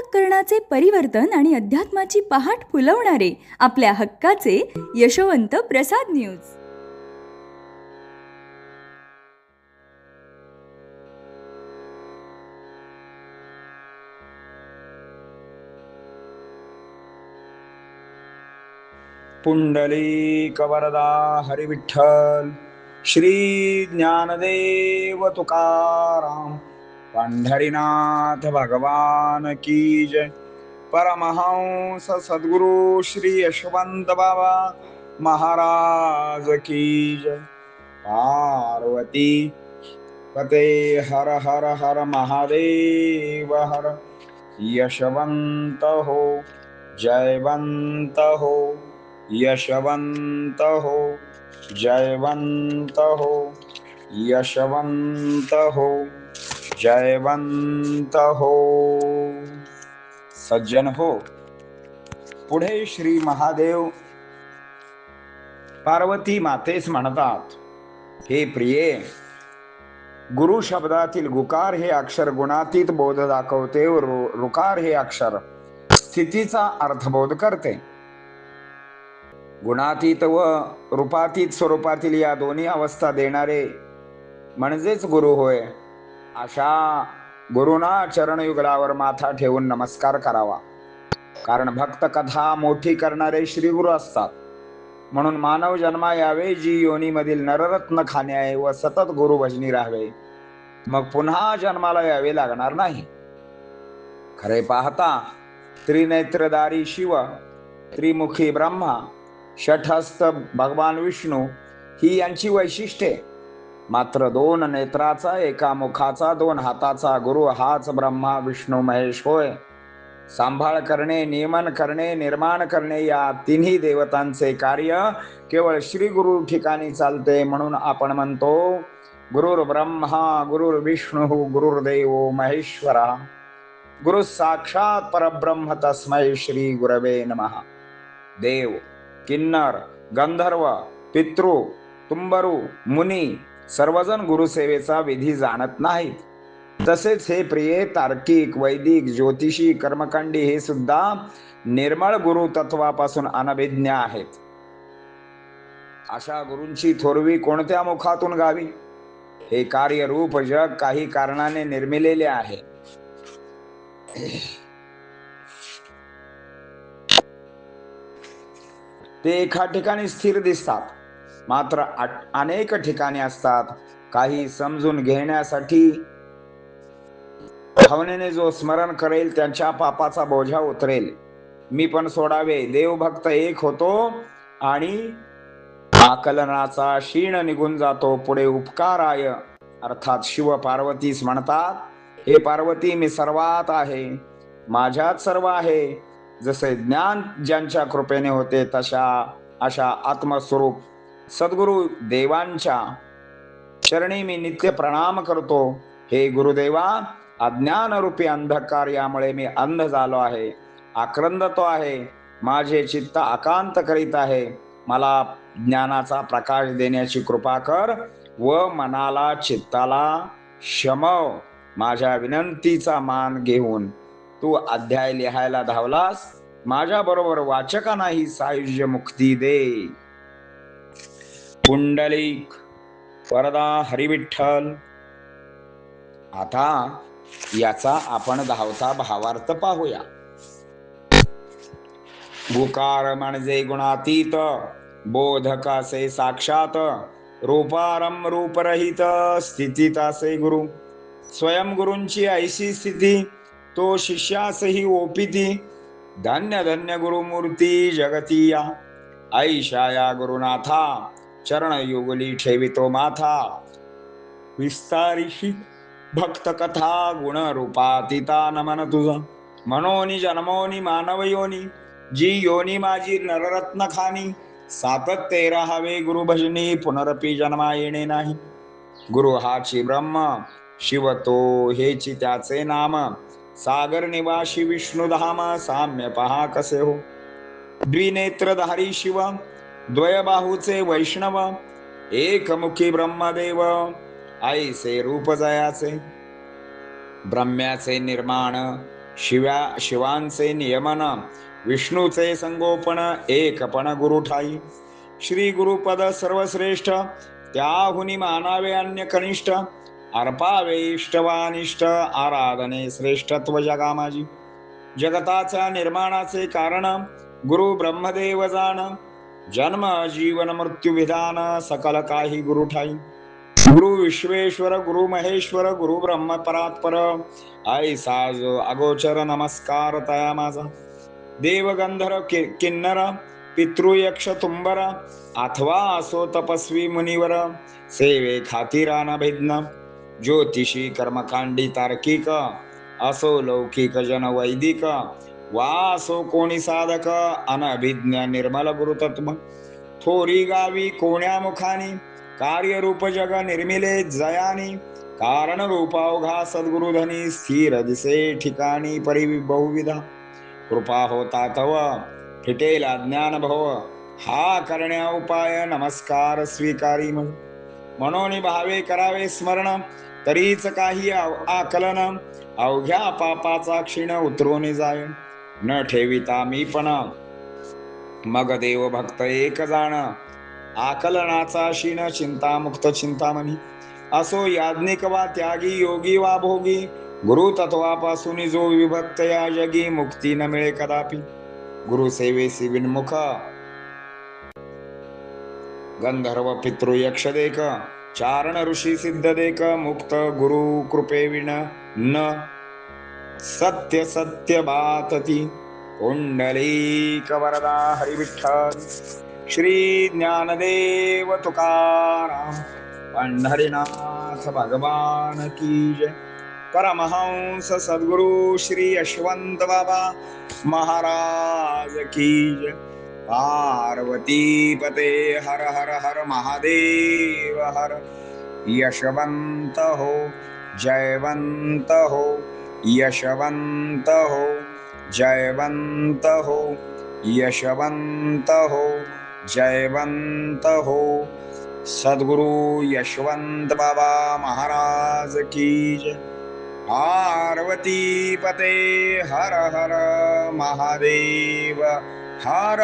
अंतःकरणाचे परिवर्तन आणि अध्यात्माची पहाट फुलवणारे आपल्या हक्काचे यशवंत प्रसाद न्यूज. पुंडलिक वरदा हरी विठ्ठल. श्री ज्ञानदेव तुकाराम. पंढरीनाथ भगवान की जय. परमहंस सद्गुरु श्री यशवंत बाबा महाराज की जय. पार्वती पते हर हर हर महादेव हर. यशवंत हो जयवंत हो, यशवंत हो जयवंत हो, यशवंत हो जयवंत हो. सज्जन हो, पुढे श्री महादेव पार्वती मातेस म्हणतात, हे प्रिये, गुरु शब्दातील गुकार हे अक्षर गुणातीत बोध दाखवते व रुकार हे अक्षर स्थितीचा अर्थबोध करते. गुणातीत व रूपातीत स्वरूपातील या दोन्ही अवस्था देणारे म्हणजेच गुरु होय. अशा गुरुना चरणयुगलावर माथा ठेवून नमस्कार करावा. कारण भक्त कथा मोठी करणारे श्री गुरु असतात. म्हणून मानव जन्मा यावे जी योनीमधील नररत्न खाण्याये व सतत गुरु भजनी राहावे, मग पुन्हा जन्माला यावे लागणार नाही. खरे पाहता त्रिनेत्रधारी शिव, त्रिमुखी ब्रह्मा, षटहस्त भगवान विष्णू ही यांची वैशिष्ट्ये. मात्र दोन नेत्राचा, एका मुखाचा, दोन हाताचा गुरु हाच ब्रह्मा विष्णू महेश होय. सांभाळ करणे, नियमन करणे, निर्माण करणे या तिन्ही देवतांचे कार्य केवळ श्री गुरु ठिकाणी चालते. म्हणून आपण म्हणतो, गुरुर् ब्रह्मा गुरुर्विष्णू गुरुर्देवो महेश्वरा, गुरु साक्षात परब्रह्म तस्मै श्री गुरवे नमः. देव, किन्नर, गंधर्व, पितृ, तुंबरू, मुनी सर्वजण गुरुसेवेचा विधी जाणत नाहीत. तसेच हे प्रिये, तार्किक, वैदिक, ज्योतिषी, कर्मकांडी हे सुद्धा निर्मळ गुरु तत्वापासून अनभिज्ञ आहेत. अशा गुरूंची थोरवी कोणत्या मुखातून गावी? हे कार्यरूप जग काही कारणाने निर्मिलेले आहे. ते एका ठिकाणी स्थिर दिसतात, मात्र अनेक ठिकाणी असतात. काही समजून घेण्यासाठी भावनेने जो स्मरण करेल त्यांच्या पापाचा बोझा उतरेल. मी पण सोडावे. देवभक्त एक होतो आणि आकलनाचा क्षीण निघून जातो. पुढे उपकाराय अर्थात शिव पार्वतीस म्हणतात, हे पार्वती, मी सर्वात आहे, माझ्यात सर्व आहे. जसे ज्ञान ज्यांच्या कृपेने होते अशा आत्मस्वरूप सद्गुरु देवांच्या चरणी मी नित्य प्रणाम करतो. हे गुरुदेवा, अज्ञानरूपी अंधकार यामुळे मी अंध झालो आहे, आक्रंदतो आहे. माझे चित्त आकांत करीत आहे. मला ज्ञानाचा प्रकाश देण्याची कृपा कर व मनाला चित्ताला शमव. माझ्या विनंतीचा मान घेऊन तू अध्याय लिहायला धावलास. माझ्या बरोबर वाचकांनाही सायुज्य मुक्ती दे. पुंडलिक वरदा हरी विठ्ठल. आता याचा आपण धावता भावार्थ पाहूया. गुकार म्हणजे गुणातीत, बोधकासे साक्षात, रूपारम रूपरहित, स्थितीत असे गुरु. स्वयं गुरूंची ऐशी स्थिती तो शिष्यासही ओपिती. धन्य धन्य गुरुमूर्ती जगती या. ऐशा या गुरुनाथा, चरण युगली ठेवितो माथा. विस्तारिशी भक्त कथा गुण रूपातीता नमन तुझा. मनोनी जन्मोनी मानव योनी, जी योनी माझी नररत्न खानी. सातत्य राहावे गुरु भजनी, पुनरपी जन्मा येणे नाही. गुरु हाची ब्रह्म, शिव तो हेची त्याचे नाम. सागर निवासी विष्णुधाम, साम्य पहा कसे हो. द्विनेत्रधारी शिव, द्वयबाहूचे वैष्णव, एकमुखी ब्रह्मदेव, ऐसे रूप जयाचे. ब्रह्म्याचे निर्माण, शिवांचे नियमन, विष्णूचे संगोपन, एकपण गुरु ठाई. श्री गुरुपद सर्वश्रेष्ठ, त्याहुनी मानावे अन्य कनिष्ठ. अर्पावे इष्टवानिष्ट, आराधने श्रेष्ठत्व जगा माझी. जगताच्या निर्माणाचे कारण, गुरु ब्रह्मदेव जाण. जन्म जीवन मृत्यू विधान, सकल काही गुरु ठाई. गुरु विश्वेश्वर, गुरु महेश्वर, गुरु ब्रह्म परात्पर. ऐसा जो अगोचर, नमस्कार तया माझा. देव गंधर्व किन्नर, पितृयक्ष तुंबर, अथवा असो तपस्वी मुनिवर. सेवे खातीरा न भिन्न, ज्योतिषी कर्मकांडी तार्किक. असो लौकिक जन वैदिक, वा असो कोणी साधक. अनभिज्ञ निर्मल गुरुतत्व, थोरी गावी कोण्या मुखानी. कार्यरूप जग निर्मिले जयानी, कारण रूपावघा सद्गुरुधनी. स्थिर दिसे ठिकाणी परी बहुविधा, कृपा होता तव फिटेल अज्ञान भव. हा करण्या उपाय, नमस्कार स्वीकारी मग. म्हणून भावे करावे स्मरण, तरीच काही आकलन. अवघ्या पापाचा क्षीण उतरून जाय, न ठेविता मी पण. मग देव भक्त एक जाण, आकलनाचा क्षीण चिंतामुक्त चिंतामणी. असो याज्ञिक वा त्यागी, योगी वा भोगी. गुरु तत्वापासून जो विभक्त या जगी, मुक्ती न मिळे कदापि. गुरु सेवेसी विन्मुख, गंधर्व पितृ यक्ष देख. चारण ऋषी सिद्ध देख, मुक्त गुरु कृपे विण न. सत्य सत्य बातती, पुंडलीक वरदा हरी विठ्ठल. श्री ज्ञानदेव तुकाराम, पंढरीनाथ भगवान की जय. परमहंस सद्गुरु श्री यशवंत बाबा महाराज की जय. पार्वती पते हर हर हर महादेव हर. यशवंत हो, जयवंत हो, यशवंत हो, जयवंत हो, यशवंत हो, जयवंत हो. सद्गुरु यशवंत बाबा महाराज की जय. पार्वती पते हर हर महादेव हर.